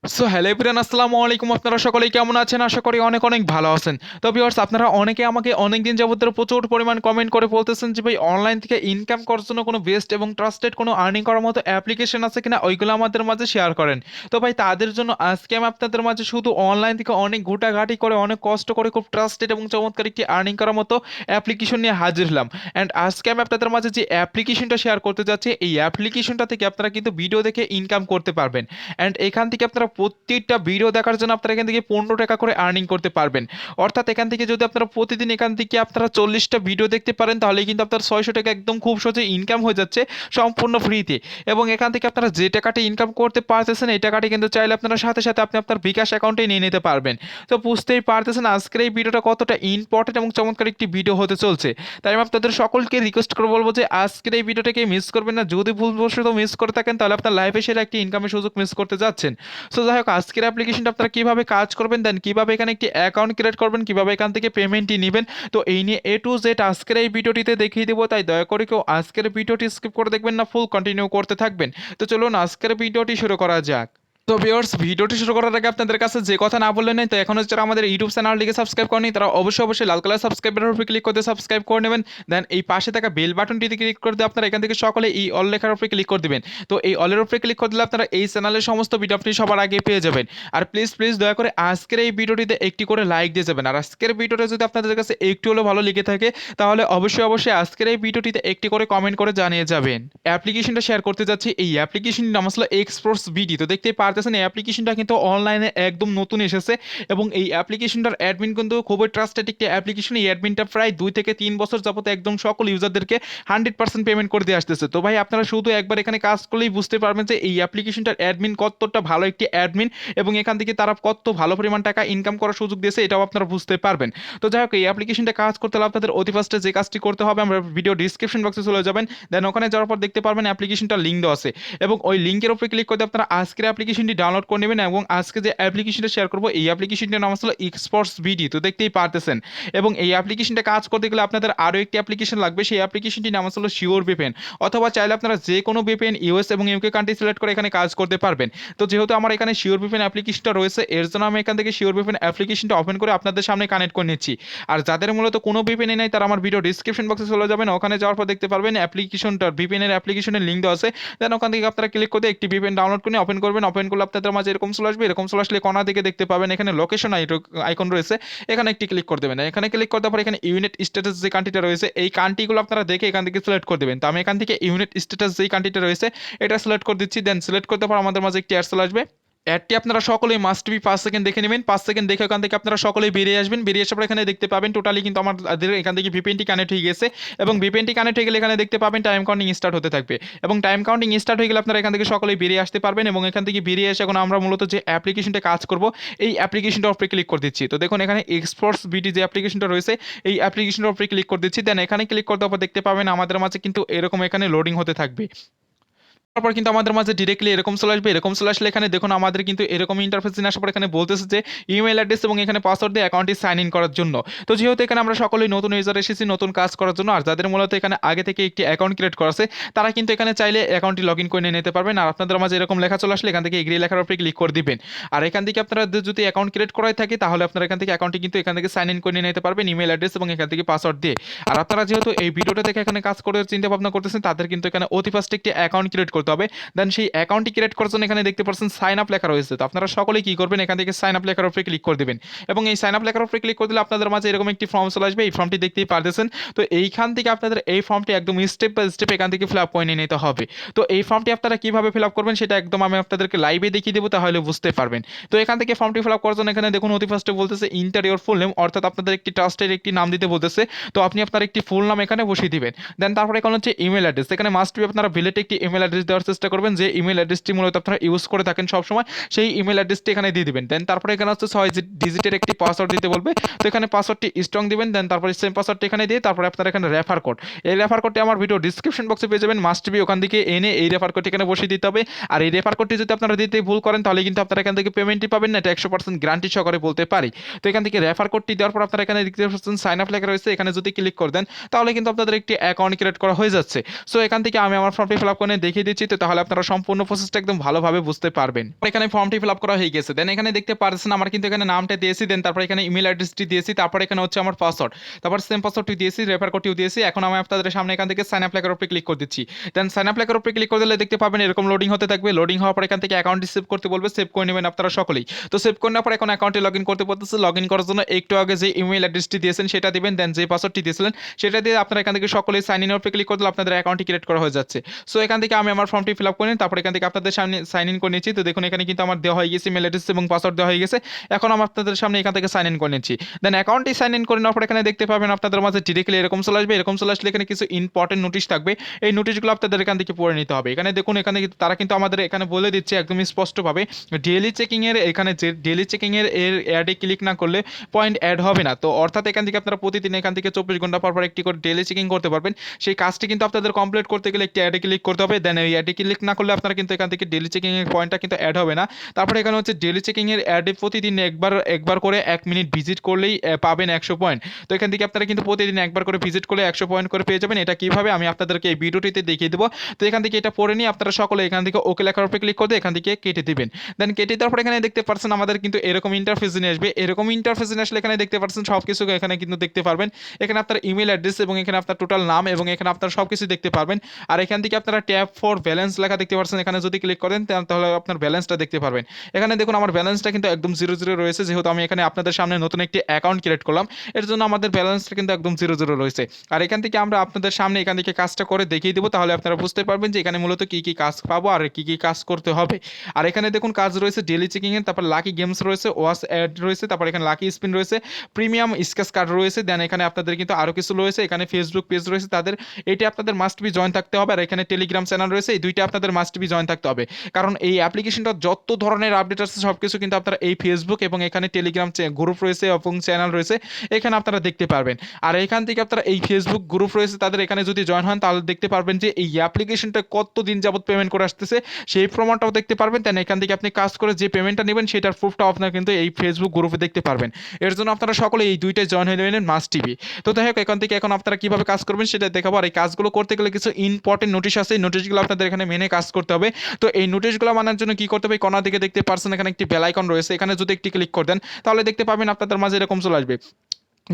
So hello everyone, আসসালামু আলাইকুম। আপনারা সকলেই কেমন আছেন? আশা করি অনেক অনেক ভালো আছেন। তো ভিউয়ার্স, আপনারা অনেকে আমাকে অনেকদিন যাবত ধরে প্রচুর পরিমাণ কমেন্ট করে বলতেছেন যে ভাই, অনলাইন থেকে ইনকাম করার জন্য কোনো বেস্ট এবং ট্রাস্টেড কোনো আর্নিং করার মতো অ্যাপ্লিকেশন আছে কিনা, ওইগুলো আমাদের মাঝে শেয়ার করেন। তো ভাই, তাদের জন্য আজকে আমি আপনাদের মাঝে শুধু অনলাইন থেকে অনেক ঘাটাঘাটি করে অনেক কষ্ট করে খুব ট্রাস্টেড এবং চমৎকার একটি আর্নিং করার মতো অ্যাপ্লিকেশন নিয়ে হাজির হলাম। অ্যান্ড আজকে আমি আপনাদের মাঝে যে অ্যাপ্লিকেশনটা শেয়ার করতে যাচ্ছি, এই অ্যাপ্লিকেশনটা থেকে আপনারা কিন্তু ভিডিও দেখে ইনকাম করতে পারবেন। অ্যান্ড এখান থেকে আপনারা প্রত্যেকটা ভিডিও দেখার জন্য আপনারা এখান থেকে 15 টাকা করে আর্নিং করতে পারবেন। অর্থাৎ এখান থেকে যদি আপনারা প্রতিদিন এখান থেকে আপনারা 40টা ভিডিও দেখতে পারেন, তাহলে কিন্তু আপনার 600 টাকা একদম খুব সহজে ইনকাম হয়ে যাচ্ছে সম্পূর্ণ ফ্রিতে। এবং এখান থেকে আপনারা যে টাকাটি ইনকাম করতে পারতেছেন, এই টাকাটি কিন্তু চাইলে আপনারা সাথে সাথে আপনি আপনার বিকাশ অ্যাকাউন্টে নিয়ে নিতে পারবেন। তো বুঝতেই পারতেছেন আজকের এই ভিডিওটা কতটা ইম্পর্টেন্ট এবং চমৎকার একটি ভিডিও হতে চলছে। তাই আমি আপনাদের সকলকে রিকোয়েস্ট করে বলবো যে আজকের এই ভিডিওটাকে মিস করবেন না। যদি ভুলবশত মিস করে থাকেন, তাহলে আপনার লাইফে সেরা একটি ইনকামের সুযোগ মিস করতে যাচ্ছেন। সো যাই হোক, আজকের অ্যাপ্লিকেশনটা আপনারা কিভাবে কাজ করবেন, দেন কিভাবে এখানে একটি অ্যাকাউন্ট ক্রিয়েট করবেন, কিভাবে এখান থেকে পেমেন্টটি নেবেন, তো এই নিয়ে এ টু জেড আজকের এই ভিডিওটিতে দেখিয়ে দেবো। তাই দয়া করে কেউ আজকের ভিডিওটি স্কিপ করে দেখবেন না, ফুল কন্টিনিউ করতে থাকবেন। তো চলুন আজকের ভিডিওটি শুরু করা যাক। তো ভিউয়ার্স, ভিডিওটি শুরু করার আগে আপনাদের কাছে যে কথা না বললেন নাই, তো এখন যারা আমাদের ইউটিউব চ্যানেলটিকে সাবস্ক্রাইব করেনি, তারা অবশ্যই লাল কালার সাবস্ক্রাইবের উপরে ক্লিক করে সাবস্ক্রাইব করে নেবেন। দেন এই পাশে থাকা বেল বাটনটিতে ক্লিক করে দিয়ে আপনারা এখান থেকে সকলে এই অল লেখার উপরে ক্লিক করে দিবেন। তো এই অলের উপরে ক্লিক করে দিলে আপনারা এই চ্যানেলের সমস্ত ভিডিও আপনি সবার আগে পেয়ে যাবেন। আর প্লিজ প্লিজ দয়া করে আজকের এই ভিডিওটিতে একটি করে লাইক দিয়ে যাবেন। আর আজকের ভিডিওটা যদি আপনাদের কাছে একটু হলেও ভালো লেগে থাকে, তাহলে অবশ্যই আজকের এই ভিডিওটিতে একটি করে কমেন্ট করে জানিয়ে যাবেন। অ্যাপ্লিকেশনটা শেয়ার করতে যাচ্ছি, এই অ্যাপ্লিকেশনটির নাম আসলে এক্সপোর্টস বিডি। তো দেখতেই পারতেছেন এই অ্যাপ্লিকেশনটা কিন্তু অনলাইনে একদম নতুন এসেছে। এবং এই অ্যাপ্লিকেশনটার অ্যাডমিন কিন্তু খুবই ট্রাস্টেড একটি অ্যাপ্লিকেশন। এই অ্যাডমিনটা প্রায় 2 থেকে 3 বছর যাবত একদম সকল ইউজারদেরকে 100% পেমেন্ট করে দিয়ে আসতেছে। তো ভাই, আপনারা শুধু একবার এখানে কাজ করলেই বুঝতে পারবেন যে এই অ্যাপ্লিকেশনটার অ্যাডমিন কতটা ভালো একটি অ্যাডমিন, এবং এখান থেকে তারা কত ভালো পরিমাণ টাকা ইনকাম করার সুযোগ দিয়েছে, এটাও আপনারা বুঝতে পারবেন। তো যাই হোক, এই অ্যাপ্লিকেশনটা কাজ করতে হলে আপনাদের অতি ফার্স্টে যে কাজটি করতে হবে, আমরা ভিডিও ডিসক্রিপশন বক্সে চলে যাবেন। দেন ওখানে যাওয়ার পর দেখতে পারবেন অ্যাপ্লিকেশনটার লিঙ্ক দেওয়া আছে, এবং ওই লিঙ্কের উপরে ক্লিক করে আপনারা আজকের অ্যাপ্লিকেশনটি ডাউনলোড করে নেবেন। এবং আজকে যে অ্যাপ্লিকেশনটা শেয়ার করবো, এই অ্যাপ্লিকেশনটির নাম আসলে এক্সপোর্টস বিডি। তো দেখতেই পারতেছেন। এবং এই অ্যাপ্লিকেশনটা কাজ করতে গেলে আপনাদের আরও একটি অ্যাপ্লিকেশন লাগবে। সেই অ্যাপ্লিকেশনটির নাম আসলে শিওর ভিপিএন, অথবা চাইলে আপনারা যে কোনো ভিপিএন ইউএস এবং ইউকে কান্ট্রি সিলেক্ট করে এখানে কাজ করতে পারবেন। তো যেহেতু আমার এখানে শিওর ভিপিএন অ্যাপ্লিকেশনটা রয়েছে, এর জন্য আমি এখান থেকে শিওর ভিপিএন অ্যাপ্লিকেশনটা ওপেন করে আপনাদের সামনে কানেক্ট করে নিচ্ছি। আর যাদের মূলত কোনো ভিপিএন নেই, তারা আমার ভিডিও ডিসক্রিপশন বক্সে চলে যাবেন। ওখানে যাওয়ার পর দেখতে পারবেন অ্যাপ্লিকেশনটার ভিপিএনের অ্যাপ্লিকেশনের লিঙ্ক দেওয়া আছে। দেন ওখান থেকে আপনারা ক্লিক করে একটি ভিপিএন ডাউনলোড করে ওপেন করবেন। ওপেন করলে আপনাদের মাঝে এরকম চলে আসবে। এরকম চলে আসলে কোণা দিকে দেখতে পাবেন এখানে লোকেশন আইকন রয়েছে, এখানে একটি ক্লিক করে দেবেন। এখানে ক্লিক করার পর এখানে ইউনিট স্ট্যাটাস যে কান্ট্রিটা রয়েছে, এই কান্ট্রিগুলো আপনারা দেখে এখান থেকে সিলেক্ট করে দেবেন। তো আমি এখান থেকে ইউনিট স্ট্যাটাস যেই কান্ট্রিটা রয়েছে, এটা সিলেক্ট করে দিচ্ছি। দেন সিলেক্ট করতে পর আমাদের মাঝে একটি অ্যাড চলে আসবে। অ্যাডটি আপনারা সকলেই মাস্ট বি 5 সেকেন্ড দেখে নেবেন। 5 সেকেন্ড দেখে ওখান থেকে আপনারা সকলেই বেরিয়ে আসবেন। বেরিয়ে আসার পর এখানে দেখতে পাবেন টোটালি কিন্তু আমাদের এখান থেকে ভিপিএনটি কানেক্ট হয়ে গেছে। এবং ভিপিএনটি কানেক্ট হয়ে গেলে এখানে দেখতে পাবেন টাইম কাউন্টিং স্টার্ট হতে থাকবে। এবং টাইম কাউন্টিং স্টার্ট হয়ে গেলে আপনারা এখান থেকে সকলেই বেরিয়ে আসতে পারবেন। এবং এখান থেকে বেরিয়ে এসে এখন আমরা মূলত যে অ্যাপ্লিকেশনটা কাজ করব, এই অ্যাপ্লিকেশনটার উপরে ক্লিক করে দিচ্ছি। তো দেখুন এখানে এক্সপোর্টস বিডি যে অ্যাপ্লিকেশনটা রয়েছে, এই অ্যাপ্লিকেশনটার উপরে ক্লিক করে দিচ্ছি। দেন এখানে ক্লিক করতে পর দেখতে পাবেন আমাদের মাঝে কিন্তু এরকম এখানে লোডিং হতে থাকবে। তারপর কিন্তু আমাদের মাঝে ডিরেক্টলি এরকম চলে আসবে। এরকম চলে আসলে এখানে দেখুন আমাদের কিন্তু এরকম ইন্টারফেস আসার পর এখানে বলতেছে যে ইমেল অ্যাড্রেস এবং এখানে পাসওয়ার্ড দিয়ে অ্যাকাউন্টটি সাইন ইন করার জন্য। তো যেহেতু এখানে আমরা সকলেই নতুন ইউজার এসেছি নতুন কাজ করার জন্য, আর যাদের মূলত এখানে আগে থেকে একটি অ্যাকাউন্ট ক্রিয়েট করা আছে, তারা কিন্তু এখানে চাইলে অ্যাকাউন্টটি লগ ইন করে নিতে পারবেন। আর আপনাদের মাঝে এরকম লেখা চলে আসলে এখান থেকে এগ্রি লেখার উপরে ক্লিক করে দিবেন। আর এখান থেকে আপনারা যদি অ্যাকাউন্ট ক্রিয়েট করাই থাকে, তাহলে আপনারা এখান থেকে অ্যাকাউন্টটি কিন্তু এখান থেকে সাইন ইন করে নিতে পারবেন ইমেল অ্যাড্রেস এবং এখান থেকে পাসওয়ার্ড দিয়ে। আর আপনারা যেহেতু এই ভিডিওটা থেকে এখানে কাজ করে চিন্তা ভাবনা করতেছেন, তাদের কিন্তু এখানে অতি ফার্স্ট একটি অ্যাকাউন্ট ক্রিয়েট করতে হবে। দেন সেই অ্যাকাউন্টটি ক্রিয়েট করার জন্য এখানে দেখতে পাচ্ছেন সাইন আপ লেখা রয়েছে। তো আপনারা সকলেই কি করবেন, এখান থেকে সাইন আপ লেখার উপরে ক্লিক করে দিবেন। এবং এই সাইন আপ লেখার উপরে ক্লিক করে দিলে আপনাদের মাঝে এরকম একটি ফর্ম চলে আসবে। এই ফর্মটি দেখতেই পারতেছেন। তো এইখান থেকে আপনাদের এই ফর্মটি একদম স্টেপ বাই স্টেপ এখান থেকে ফিল আপ করে নিতে হবে। তো এই ফর্মটি আপনারা কিভাবে ফিল আপ করবেন সেটা একদম আমি আপনাদেরকে লাইভে দেখিয়ে দেবো, তাহলে বুঝতে পারবেন। তো এখান থেকে ফর্মটি ফিল আপ করার জন্য এখানে দেখুন অতি ফার্স্টে বলতেছে ইন্টার ইওর ফুল নেম, অর্থাৎ আপনাদের একটি ট্রাস্টের একটি নাম দিতে বলতেছে। তো আপনি আপনার একটি ফুল নাম এখানে বসিয়ে দিবেন। দেন তারপরে এখন হচ্ছে ইমেল অ্যাড্রেস, এখানে মাস্ট বি আপনারা বিলেটে একটি ইমেল অ্যাড্রেস দেওয়ার চেষ্টা করবেন, যে ইমেল অ্যাড্রেসটি মূলত আপনারা ইউজ করে থাকেন সবসময়, সেই ইমেল অ্যাড্রেসটি এখানে দিয়ে দিবেন। দেন তারপরে এখানে হচ্ছে 6 ডিজিটের একটি পাসওয়ার্ড দিতে বলবে। তো এখানে পাসওয়ার্ডটি স্ট্রং দিবেন। দেন তারপরে সেম পাসওয়ার্ডটি এখানে দিয়ে তারপরে আপনারা এখানে রেফার কোড, এই রেফার কোডটি আমার ভিডিও ডিসক্রিপশন বক্সে পেয়ে যাবেন। মাস্ট বি ওখান থেকে এনে এই রেফার কোডটি এখানে বসিয়ে দিতে হবে। আর এই রেফার কোডটি যদি আপনারা দিতে ভুল করেন, তাহলে কিন্তু আপনারা এখান থেকে পেমেন্টই পাবেন না, এটা 100% গ্যারান্টি সহকারে বলতে পারি। তো এখান থেকে রেফার কোডটি দেওয়ার পর আপনারা এখানে দেখতে পাচ্ছেন সাইন আপ লেখা রয়েছে, এখানে যদি ক্লিক করে দেন তাহলে কিন্তু আপনাদের একটি অ্যাকাউন্ট ক্রিয়েট করা হয়ে যাচ্ছে। সো এখান থেকে আমি আমার ফর্মটি ফিল আপ করে দেখিয়ে দিচ্ছি। নিচ্ছি, তো তাহলে আপনারা সম্পূর্ণ প্রসেসটা একদম ভালোভাবে বুঝতে পারবেন। এখানে ফর্মটি ফিল আপ করা হয়ে গেছে, দেন এখানে দেখতে পাচ্ছেন আমার কিন্তু এখানে নামটা দিয়েছি, দেন তারপর এখানে ইমেল অ্যাড্রেসটি দিয়েছি, তারপর এখানে হচ্ছে আমার পাসওয়ার্ড, তারপর সেম পাসওয়ার্ডটি দিয়েছি, রেফার কোডটিও দিয়েছি। এখন আমি আপনাদের সামনে এখান থেকে সাইন আপ লেখার উপরে ক্লিক করে দিচ্ছি। দেন সাইন আপ লেখার উপরে ক্লিক করে দিলে দেখতে পাবেন এরকম লোডিং হতে থাকবে। লোডিং হওয়ার পর এখান থেকে অ্যাকাউন্টটি সেভ করতে বলবে, সেভ করে নেবেন আপনারা সকলেই। তো সেভ করে নেওয়ার পর এখন অ্যাকাউন্টে লগ ইন করতে বলতেছে। লগ ইন করার জন্য একটু আগে যে ইমেল অ্যাড্রেসটি দিয়েছেন সেটা দিবেন, দেন যে পাসওয়ার্ডটি দিয়েছিলেন সেটা দিয়ে আপনারা এখান থেকে সকলেই সাইন ইনের উপরে ক্লিক করে দিলে আপনাদের অ্যাকাউন্টটি ক্রিয়েট করা হয়ে যাচ্ছে। সো এখান থেকে আমি আমার ফর্মটি ফিল আপ করে নিই, তারপর এখান থেকে আপনাদের সামনে সাইন ইন করে নিচ্ছি। তো দেখুন এখানে কিন্তু আমার দেওয়া হয়ে গেছে ইমেল অ্যাড্রেস এবং পাসওয়ার্ড দেওয়া হয়ে গেছে। এখন আমি আপনাদের সামনে এখান থেকে সাইন ইন করে নিচ্ছি। দেন অ্যাকাউন্টটি সাইন ইন করে নেওয়ার পর এখানে দেখতে পাবেন আপনাদের মাঝে ডিরেক্টলি এরকম চলে আসবে। এরকম চলে আসলে এখানে কিছু ইম্পর্টেন্ট নোটিশ থাকবে, এই নোটিশগুলো আপনাদের এখান থেকে পড়ে নিতে হবে। এখানে দেখুন এখানে তারা কিন্তু আমাদের এখানে বলে দিচ্ছে একদম স্পষ্টভাবে ডেইলি চেকিং এর, এখানে যে ডেইলি চেকিং এর অ্যাডে ক্লিক না করলে পয়েন্ট অ্যাড হবে না। তো অর্থাৎ এখান থেকে আপনারা প্রতিদিন এখান থেকে 24 ঘন্টা পর পর একটি করে ডেইলি চেকিং করতে পারবেন। সেই কাজটি কিন্তু আপনাদের কমপ্লিট করতে গেলে একটি অ্যাডে ক্লিক করতে হবে। দেন এই অ্যাডে ক্লিক না করলে আপনারা কিন্তু এখান থেকে ডেইলি চেকিং এর পয়েন্টটা কিন্তু অ্যাড হবে না। তারপরে এখানে হচ্ছে ডেইলি চেকিং এর অ্যাডে প্রতিদিন একবার করে 1 মিনিট ভিজিট করলেই পাবেন 100 পয়েন্ট। তো এখান থেকে আপনারা কিন্তু প্রতিদিন একবার করে ভিজিট করলে 100 পয়েন্ট করে পেয়ে যাবেন। এটা কিভাবে আমি আপনাদেরকে এই ভিডিওটিতে দেখিয়ে দেবো। তো এখান থেকে এটা পড়ে নিয়ে আপনারা সকলে এখান থেকে ওকে লেখার উপরে ক্লিক করে এখান থেকে কেটে দিবেন। দেন কেটে দেওয়ার পর এখানে দেখতে পাচ্ছেন আমাদের কিন্তু এরকম ইন্টারফেস নিয়ে আসবে। এরকম ইন্টারফেস নিয়ে আসলে এখানে দেখতে পাচ্ছেন সবকিছু এখানে কিন্তু দেখতে পারবেন। এখানে আপনার ইমেল অ্যাড্রেস এবং এখানে আপনার টোটাল নাম এবং এখানে আপনার সবকিছু দেখতে পারবেন। আর এখান থেকে আপনারা ট্যাপ ফর ব্যালেন্স লেখা দেখতে পাচ্ছেন, এখানে যদি ক্লিক করেন তাহলে আপনার ব্যালেন্সটা দেখতে পারবেন। এখানে দেখুন আমার ব্যালেন্সটা কিন্তু একদম 0 রয়েছে, যেহেতু আমি এখানে আপনাদের সামনে নতুন একটি অ্যাকাউন্ট ক্রিয়েট করলাম, এর জন্য আমাদের ব্যালেন্সটা কিন্তু একদম 0 রয়েছে। আর এখান থেকে আমরা আপনাদের সামনে এখান থেকে কাজটা করে দেখিয়ে দেবো, তাহলে আপনারা বুঝতে পারবেন যে এখানে মূলত কি কি কাজ পাবো আর কি কি কাজ করতে হবে। আর এখানে দেখুন কাজ রয়েছে ডেইলি চেকিং এর, তারপর লাকি গেমস রয়েছে, ওয়াচ অ্যাড রয়েছে, তারপর এখানে লাকি স্পিন রয়েছে, প্রিমিয়াম স্কেচ কার্ড রয়েছে। দেন এখানে আপনাদের কিন্তু আরো কিছু রয়েছে, এখানে ফেসবুক পেজ রয়েছে তাদের, এটি আপনাদের মাস্ট বি জয়েন থাকতে হবে। আর এখানে টেলিগ্রাম চ্যানেল রয়েছে, এই দুইটা আপনাদের মাস্ট বি জয়েন থাকতে হবে, কারণ এই অ্যাপ্লিকেশনটা যত ধরনের আপডেট আছে সবকিছু কিন্তু আপনারা এই ফেসবুক এবং এখানে টেলিগ্রাম গ্রুপ রয়েছে এবং চ্যানেল রয়েছে এখানে আপনারা দেখতে পারবেন। আর এখান থেকে আপনারা এই ফেসবুক গ্রুপ রয়েছে তাদের এখানে যদি জয়েন হন তাহলে দেখতে পারবেন যে এই অ্যাপ্লিকেশনটা কত দিন যাবত পেমেন্ট করে আসতেছে সেই প্রমাণটাও দেখতে পারবেন। দেন এখান থেকে আপনি কাজ করে যে পেমেন্টটা নেবেন সেটার প্রুফটাও আপনারা কিন্তু এই ফেসবুক গ্রুপে দেখতে পারবেন। এর জন্য আপনারা সকলে এই দুইটাই জয়েন হয়ে নেবেন মাস্ট টিভি। তো যাই হোক এখান থেকে এখন আপনারা কিভাবে কাজ করবেন সেটা দেখাবো। আর এই কাজগুলো করতে গেলে কিছু ইম্পর্টেন্ট নোটিশ আছে, এই নোটিশগুলো আপনাদের এখানে মেনে কাজ করতে হবে। তো এই নোটিশগুলো মানার জন্য কি করতে হবে, কোনার দিকে দেখতে পারছেন এখানে একটি বেল আইকন রয়েছে, এখানে যদি একটি ক্লিক করে দেন তাহলে দেখতে পাবেন আপনাদের মাঝে এরকম চলে আসবে।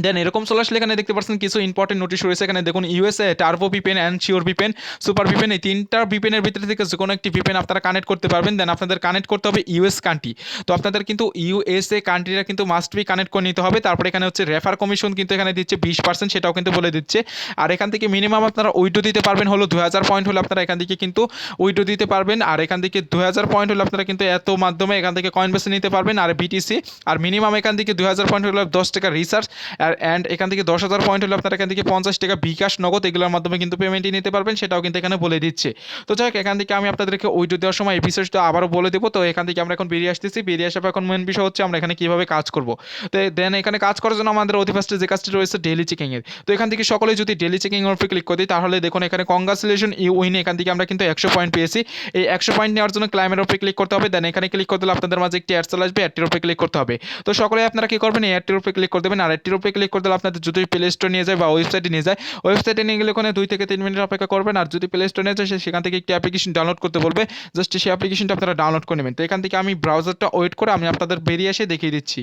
দেন এরকম চলে আসলে এখানে দেখতে পাচ্ছেন কিছু ইম্পর্টেন্ট নোটিশ রয়েছে। এখানে দেখুন USA, turbo VPN and sure VPN, super VPN, এই তিনটা ভিপিএনের ভিতরে থেকে যে কোনো একটি ভিপিএন আপনারা কানেক্ট করতে পারবেন। দেন আপনাদের কানেক্ট করতে হবে ইউএস কান্ট্রি, তো আপনাদের কিন্তু ইউএসএ কান্ট্রিটা কিন্তু মাস্ট বি কানেক্ট করে নিতে হবে। তারপরে এখানে হচ্ছে রেফার কমিশন কিন্তু এখানে দিচ্ছে 20%, সেটাও কিন্তু বলে দিচ্ছে। আর এখান থেকে মিনিমাম আপনারা উইড্রো দিতে পারবেন হলো 2000 পয়েন্ট হলে আপনারা এখান থেকে কিন্তু উইড্রো দিতে পারবেন। আর এখান থেকে 2000 পয়েন্ট হলে আপনারা কিন্তু এত মাধ্যমে এখান থেকে কয়েন বেসে নিতে পারবেন আর বিটিসি। আর মিনিমাম এখান থেকে 2000 পয়েন্ট হলে 10 টাকা রিসার্চ আর অ্যান্ড এখান থেকে 10,000 পয়েন্ট হলে আপনারা এখান থেকে 50 টাকা bKash নগদ এগুলোর মাধ্যমে কিন্তু পেমেন্টই নিতে পারবেন, সেটাও কিন্তু এখানে বলে দিচ্ছে। তো যাই হোক এখান থেকে আমি আপনাদেরকে উইড্রো দেওয়ার সময় এই বিষয়টা আবারও বলে দেবো। তো এখান থেকে আমরা এখন বেরিয়ে আসতেছি, বেরিয়ে আসার এখন মেন বিষয় হচ্ছে আমরা এখানে কিভাবে কাজ করব। তো দেন এখানে কাজ করার জন্য আমাদের অতি ফার্স্টে যে কাজটি রয়েছে ডেইলি চেকিং এর। তো এখান থেকে সকলেই যদি ডেইলি চেকিং এর উপরে ক্লিক করে দিই তাহলে দেখুন এখানে কংগ্রাচুলেশন ইউ উইন, এখান থেকে আমরা কিন্তু 100 পয়েন্ট পেয়েছি। এই 100 পয়েন্ট নেওয়ার জন্য ক্লাইমের উপরে ক্লিক করতে হবে। দেন এখানে ক্লিক করে দিলে আপনাদের মাঝে একটি অ্যাড চলে আসবে, অ্যাডটির উপরে ক্লিক করতে হবে। তো সকলে আপনারা কি করবেন, এই অ্যাডটির উপরে ক্লিক করে দেবেন। আর অ্যাডটির উপরে ক্লিক করে দিলে আপনাদের যদি প্লে স্টোর নিয়ে যায় বা ওয়েবসাইটে নিয়ে যায়, ওয়েবসাইটে নিয়ে গেলে ওখানে 2 থেকে 3 মিনিট অপেক্ষা করবেন। আর যদি প্লে স্টোরে নিয়ে যায় সেখান থেকে একটি অ্যাপ্লিকেশন ডাউনলোড করতে বলবে, জাস্ট সেই অ্যাপ্লিকেশনটা আপনারা ডাউনলোড করে নেবেন। তো এখান থেকে আমি ব্রাউজারটা ওয়েট করে আমি আপনাদের বেরিয়ে এসে দেখিয়ে দিচ্ছি।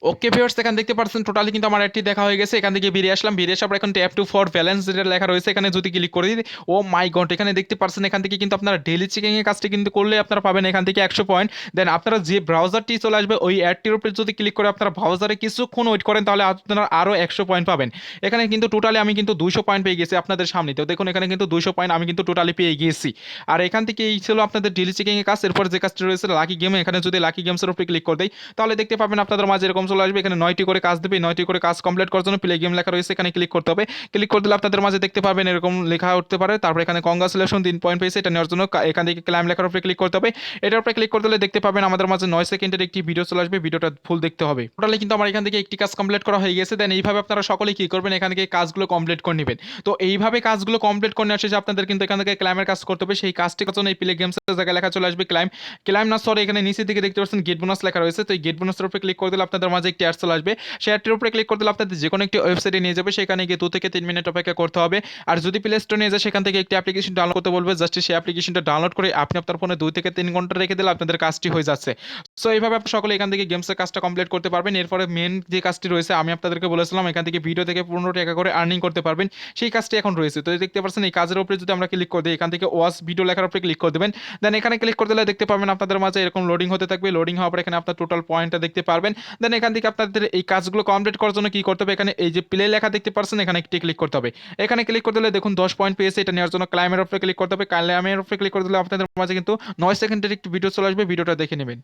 ওকে ভিউয়ার্স, এখানে দেখতে পাচ্ছেন টোটালি কিন্তু আমার অ্যাডটি দেখা হয়ে গেছে। এখান থেকে বেরিয়ে আসলাম, বেরিয়ে আসার পর এখন ট্যাপ টু ফর ব্যালেন্স যেটা লেখা রয়েছে এখানে যদি ক্লিক করে দিই, ও মাই গড, এখানে দেখতে পাচ্ছেন এখান থেকে কিন্তু আপনারা ডেইলি চেকিং এর কাজটি কিন্তু করলে আপনারা পাবেন এখান থেকে 100 পয়েন্ট। দেন আপনারা যে ব্রাউজারটি চলে আসবে ওই অ্যাডটির উপরে যদি ক্লিক করে আপনারা ব্রাউজারে কিছুক্ষণ ওয়েট করেন তাহলে আপনারা আরও 100 পয়েন্ট পাবেন। এখানে কিন্তু টোটালি আমি কিন্তু 200 পয়েন্ট পেয়ে গেছি আপনাদের সামনে। তো দেখুন এখানে কিন্তু 200 পয়েন্ট আমি কিন্তু টোটালি পেয়ে গিয়েছি। আর এখান থেকে এই ছিল আপনাদের ডেইলি চেকিং এর কাজ। এরপর যে কাজটি রয়েছে লাকি গেম, এখানে যদি লাকি গেমসের উপরে ক্লিক করে দেই তাহলে দেখতে পাবেন আপনাদের মাঝে এরকম চলে আসবে, এখানে 9টি করে কাজ দেবে, 9টি করে কাজ কমপ্লিট করার জন্য প্লে গেম লেখা রয়েছে, এখানে ক্লিক করতে হবে। ক্লিক করে দিলে আপনাদের মাঝে দেখতে পাবেন এরকম লেখা উঠতে পারে। তারপর এখানে কংগ্রাচুলেশন 3 পয়েন্ট পেয়েছে, এটা নেওয়ার জন্য এখান থেকে ক্লাইম লেখার উপরে ক্লিক করতে হবে। এটার উপরে ক্লিক করে দিলে দেখতে পাবেন আমাদের মাঝে 9 সেকেন্ডের একটি ভিডিও চলে আসবে, ভিডিওটা ফুল দেখতে হবে। টোটালি কিন্তু আমার এখান থেকে একটি কাজ কমপ্লিট করা হয়ে গেছে। দেন এইভাবে আপনারা সকলেই কি করবেন, এখান থেকে কাজগুলো কমপ্লিট করে নেবেন। তো এইভাবে কাজগুলো কমপ্লিট করে নেওয়ার শেষে আপনাদের কিন্তু এখান থেকে ক্লাইমের কাজ করতে হবে। সেই কাজটির জন্য এই প্লে গেমসের জায়গায় লেখা চলে আসবে ক্লাইম, ক্লাইম না সরি এখানে নিচের দিকে দেখতে পাচ্ছেন গেট বোনাস লেখা রয়েছে। তো এই গেট বোনাসের উপরে ক্লিক করে দিলে আপনাদের মাঝে মাঝে একটি অ্যাড চলে আসবে। সেই অ্যাডটির উপরে ক্লিক করে দিলে আপনাদের যে কোনো একটি ওয়েবসাইটে নিয়ে যাবে, সেখানে গিয়ে 2 থেকে 3 মিনিট অপেক্ষা করতে হবে। আর যদি প্লে স্টোর নিয়ে যায় সেখান থেকে একটি অ্যাপ্লিকেশন ডাউনলোড করতে বলবে, জাস্ট সেই অ্যাপ্লিকেশনটা ডাউনলোড করে আপনি আপনার ফোনে 2 থেকে 3 ঘন্টা রেখে দিলে আপনাদের কাজটি হয়ে যাচ্ছে। সো এইভাবে আপনি সকলে এখান থেকে গেমসের কাজটা কমপ্লিট করতে পারবেন। এরপরে মেন যে কাজটি রয়েছে আমি আপনাদেরকে বলেছিলাম এখান থেকে ভিডিও থেকে 15 টাকা করে আর্নিং করতে পারবেন, সেই কাজটি এখন রয়েছে। তো দেখতে পাচ্ছেন এই কাজের উপরে যদি আমরা ক্লিক করে দিই, এখান থেকে ওয়াচ ভিডিও লেখার উপরে ক্লিক করে দেবেন। দেন এখানে ক্লিক করে দিলে দেখতে পাবেন আপনাদের মাঝে এরকম লোডিং হতে থাকবে। লোডিং হওয়ার পর এখানে আপনার টোটাল পয়েন্টটা দেখতে পারবেন। দেন এখান থেকে আপনাদের এই কাজগুলো কমপ্লিট করার জন্য কি করতে হবে, এখানে এই যে প্লে লেখা দেখতে পাচ্ছেন এখানে একটি ক্লিক করতে হবে। এখানে ক্লিক করে দিলে দেখুন 10 পয়েন্ট পেয়েছে। এটা নেওয়ার জন্য ক্লাইমের উপরে ক্লিক করতে হবে। ক্লাইমের উপরে ক্লিক করে দিলে আপনাদের মাঝে কিন্তু 9 সেকেন্ডের একটি ভিডিও চলে আসবে, ভিডিওটা দেখে নেবেন।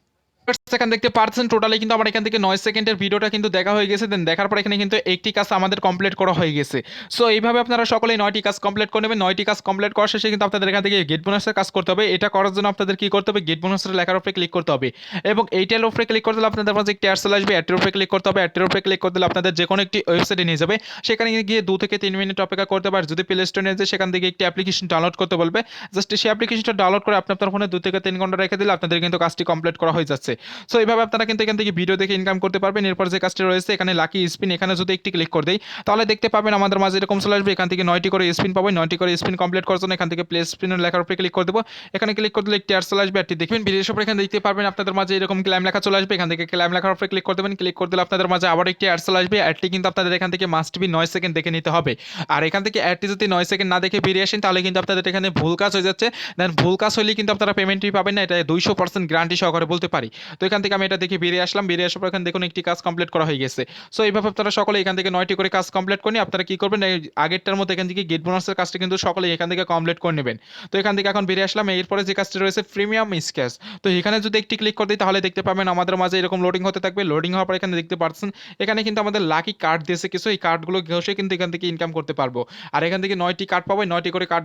সেখান দেখতে পারছেন টোটালি কিন্তু আমার এখান থেকে 9 সেকেন্ডের ভিডিওটা কিন্তু দেখা হয়ে গেছে। দেন দেখার পর এখানে কিন্তু একটি কাজ আমাদের কমপ্লিট করা হয়ে গেছে। সো এইভাবে আপনারা সকলেই 9টি কাজ কমপ্লিট করে নেবেন। 9টি কাজ কমপ্লিট করার শেষে কিন্তু আপনাদের এখান থেকে গেট বোনাসের কাজ করতে হবে। এটা করার জন্য আপনাদের কি করতে হবে, গেট বোনাসের লেখার উপরে ক্লিক করতে হবে এবং এইটার উপরে ক্লিক করে দিলে আপনাদের মাঝে একটি অ্যাড চলে আসবে। অ্যাডের উপরে ক্লিক করতে হবে। অ্যাডের উপরে ক্লিক করে দিলে আপনাদের যে কোনো একটি ওয়েবসাইটে নিয়ে যাবে, সেখানে গিয়ে 2 থেকে 3 মিনিট অপেক্ষা করতে পারে। যদি প্লে স্টোরে নিয়ে যায় সেখান থেকে একটি অ্যাপ্লিকেশন ডাউনলোড করতে বলবে, জাস্ট সেই অ্যাপ্লিকেশনটা ডাউনলোড করে আপনি আপনার ফোনে 2 থেকে 3 ঘন্টা রেখে দিলে আপনাদের কিন্তু কাজটি কমপ্লিট করা হয়ে যাচ্ছে। সো এইভাবে আপনারা কিন্তু এখান থেকে ভিডিও দেখে ইনকাম করতে পারবেন। এরপর যে কাজটি রয়েছে এখানে লাকি স্পিন, এখানে যদি একটি ক্লিক করে দেই তাহলে দেখতে পাবেন আমাদের মাঝে এরকম চলে আসবে। এখান থেকে 9টি করে স্পিন পাবেন। 9টি করে স্পিন কমপ্লিট করার জন্য এখান থেকে প্লে স্পিনের লেখার উপরে ক্লিক করে দেবো। এখানে ক্লিক করে দিলে একটি অ্যাড চলে আসবে। অ্যাডটি দেখবেন ভিডিওর উপরে এখানে দেখতে পারবেন আপনাদের মাঝে এরকম ক্লাইম লেখা চলে আসবে। এখান থেকে ক্লাইম লেখার উপরে ক্লিক করে দেবেন। ক্লিক করে দিলে আপনাদের মাঝে আবার একটি অ্যাড চলে আসবে। অ্যাডটি কিন্তু আপনাদের এখান থেকে মাস্ট বি 9 সেকেন্ড দেখে নিতে হবে। আর এখান থেকে অ্যাডটি যদি 9 সেকেন্ড না দেখে বেরিয়ে আসেন তাহলে কিন্তু আপনাদের এখানে ভুল কাজ হয়ে যাচ্ছে। দেন ভুল কাজ হলে কিন্তু আপনারা পেমেন্টই পাবেন না, এটা 200% গ্যারান্টি সহকারে বলতে পারি। তো এখান থেকে আমি এটা দেখে বেরিয়ে আসলাম। বেরিয়ে আসার পর এখানে দেখুন একটি কাজ কমপ্লিট করা হয়ে গেছে। সো এইভাবে আপনারা সকলে এখান থেকে 9টি করে কাজ কমপ্লিট করে নিয়ে আপনারা কি করবেন, এই আগেরটার মধ্যে এখান থেকে গেট বোনাসের কাজটা কিন্তু সকলে এখান থেকে কমপ্লিট করে নেবেন। তো এখান থেকে এখন বেরিয়ে আসলাম। এরপরে যে কাজটি রয়েছে প্রিমিয়াম স্ক্যাচ, তো এখানে যদি একটি ক্লিক করে দিই তাহলে দেখতে পাবেন আমাদের মাঝে এরকম লোডিং হতে থাকবে। লোডিং হওয়ার পর এখানে দেখতে পাচ্ছেন এখানে কিন্তু আমাদের লাকি কার্ড দিয়েছে কিছু, এই কার্ডগুলো ঘষে কিন্তু এখান থেকে ইনকাম করতে পারবো। আর এখান থেকে 9টি কার্ড পাবো, 9টি করে কার্ড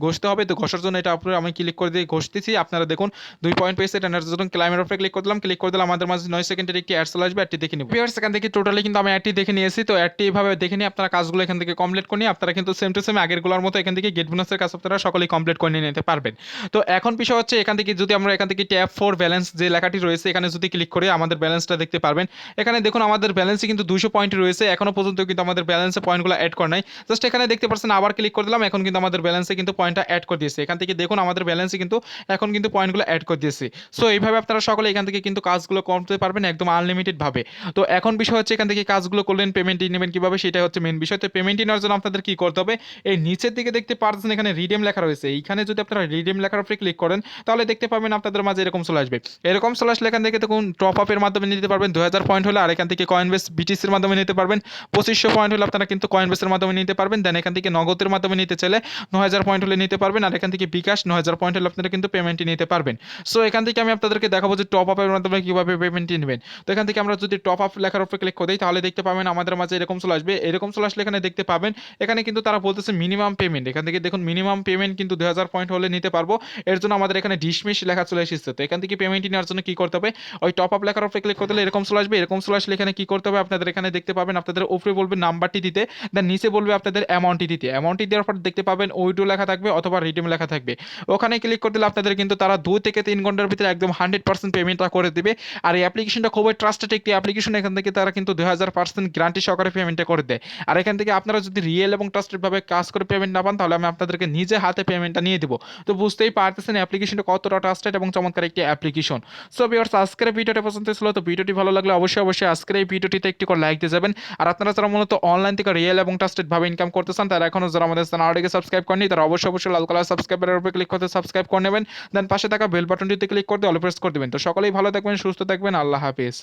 ঘষতে হবে। তো ঘষার জন্য এটা আপনারা আমি ক্লিক করে দিয়ে ঘষতেছি। আপনারা দেখুন 2 পয়েন্ট পেয়েছে। এটা নেওয়ার জন্য ক্লাইমের উপরে ক্লিক করলাম। ক্লিক করে দিলাম আমাদের মাঝে 9 সেকেন্ডের একটি অ্যাড চলে আসবে। অ্যাডটি দেখে নিব। এখান থেকে টোটালি কিন্তু আমি অ্যাডটি দেখে নিয়েছি। তো অ্যাডটি এভাবে দেখে নিয়ে আপনারা কাজগুলো এখান থেকে কমপ্লিট করে নিয়ে আপনারা কিন্তু সেম টু সেম আগেরগুলোর মতো এখান থেকে গেট বোনাসের কাজ আপনারা সকলেই কমপ্লিট করে নিতে পারবেন। তো এখন বিষয় হচ্ছে এখান থেকে যদি আমরা এখান থেকে ট্যাপ ফর ব্যালেন্স যে লেখাটি রয়েছে এখানে যদি ক্লিক করে আমাদের ব্যালেন্সটা দেখতে পারবেন। এখানে দেখুন আমাদের ব্যালেন্সে কিন্তু 200 পয়েন্ট রয়েছে, এখনো পর্যন্ত কিন্তু আমাদের ব্যালেন্সে পয়েন্টগুলো অ্যাড করে নাই। জাস্ট এখানে দেখতে পাচ্ছেন আবার ক্লিক করে দিলাম, এখন কিন্তু আমাদের ব্যালেন্সে কিন্তু পয়েন্টটা অ্যাড করে দিয়েছে। এখান থেকে দেখুন আমাদের ব্যালেন্সে কিন্তু এখন কিন্তু পয়েন্টগুলো অ্যাড করে দিয়েছে। সো এইভাবে আপনারা সকলে এখান থেকে কিন্তু কাজগুলো করতে পারবেন একদম আনলিমিটেড ভাবে। তো এখন বিষয় হচ্ছে এখান থেকে কাজগুলো করলেন পেমেন্ট নেবেন কিভাবে, সেটা হচ্ছে মেন বিষয়। তো পেমেন্ট নেওয়ার জন্য আপনাদের কি করতে হবে, এই নিচের দিকে দেখতে পাচ্ছেন এখানে রিডিম লেখা রয়েছে। এইখানে যদি আপনারা রিডিম লেখার উপরে ক্লিক করেন তাহলে দেখতে পাবেন আপনাদের মাঝে এরকম চলে আসবে। এরকম চলে আসলে এখান থেকে দেখুন টপ আপের মাধ্যমে নিতে পারবেন 2000 পয়েন্ট হলে, আর এখান থেকে কয়েনবেস বিটিসির মাধ্যমে নিতে পারবেন 2500 পয়েন্ট হলে আপনারা কিন্তু কয়েনবেসের মাধ্যমে নিতে পারবেন। দেন এখান থেকে নগদের মাধ্যমে নিতে চাইলে 9000 পয়েন্ট হলে নিতে পারবেন, আর এখান থেকে bKash 9000 পয়েন্ট হলে আপনারা কিন্তু পেমেন্টই নিতে পারবেন। সো এখান থেকে আমি আপনাদেরকে দেখাবো যে টপ আপের মাধ্যমে কিভাবে পেমেন্টই নেবেন। তো এখান থেকে আমরা যদি টপ আপ লেখার উপরে ক্লিক করে দিই তাহলে দেখতে পাবেন আমাদের মাঝে এরকম চলে আসবে। এরকম চলে আসলে এখানে দেখতে পাবেন এখানে কিন্তু তারা বলতেছে মিনিমাম পেমেন্ট, এখান থেকে দেখুন মিনিমাম পেমেন্ট কিন্তু 2000 পয়েন্ট হলে নিতে পারবো। এর জন্য আমাদের এখানে ডিসমিস লেখা চলে এসেছে। তো এখান থেকে পেমেন্ট নেওয়ার জন্য কি করতে হবে, ওই টপ আপ লেখার উপরে ক্লিক করতে হলে এরকম চলে আসবে। এরকম চলে আসলে এখানে কি করতে হবে, আপনাদের এখানে দেখতে পাবেন আপনাদের উপরে বলবে নাম্বারটি দিতে, দেন নিচে বলবে আপনাদের অ্যামাউন্টটি দিতে। অ্যামাউন্টটি দেওয়ার পর দেখতে পাবেন ওইটু লেখা থাকবে অথবা রিডিম লেখা থাকবে। ওখানে ক্লিক করে দিলে আপনাদের কিন্তু তারা 2 থেকে 3 ঘন্টার ভিতরে একদম 100% পেমেন্টটা করে দিবে। আর এই অ্যাপ্লিকেশনটা খুবই ট্রাস্টেড একটি অ্যাপ্লিকেশন, এখান থেকে তারা কিন্তু 2000% গ্যারান্টি সহকারে পেমেন্টটা করে দেয়। আর এখান থেকে আপনারা যদি রিয়েল এবং ট্রাস্টেড ভাবে কাজ করে পেমেন্ট না পান তাহলে আমি আপনাদেরকে নিজে হাতে পেমেন্টটা নিয়ে দেবো। তো বুঝতেই পারতেছেন অ্যাপ্লিকেশনটা কতটা ট্রাস্টেড এবং চমৎকার একটি অ্যাপ্লিকেশন। সো ভিউয়ার্স আজকের ভিডিওটা পছন্দ ছিল, তো ভিডিওটি ভালো লাগলে অবশ্যই আজকের এই ভিডিওটিতে একটি করে লাইক দিয়ে যাবেন। আর আপনারা যারা মূলত অনলাইন থেকে রিয়েল এবং ট্রাস্টেড ভাবে ইনকাম করতে চান তারা এখনো যারা আমাদের চ্যানেলটিকে সাবস্ক্রাইব করেনি তারা অবশ্যই লাল কালার সাবস্ক্রাইবের উপরে ক্লিক করতে সাবস্ক্রাইব করে নেবেন। দেন পাশে থাকা বেল বাটনটিতে ক্লিক করে দিয়ে অল প্রেস করে দিবেন। তো সকলেই ভালো থাকবেন, সুস্থ থাকবেন, আল্লাহ হাফেজ।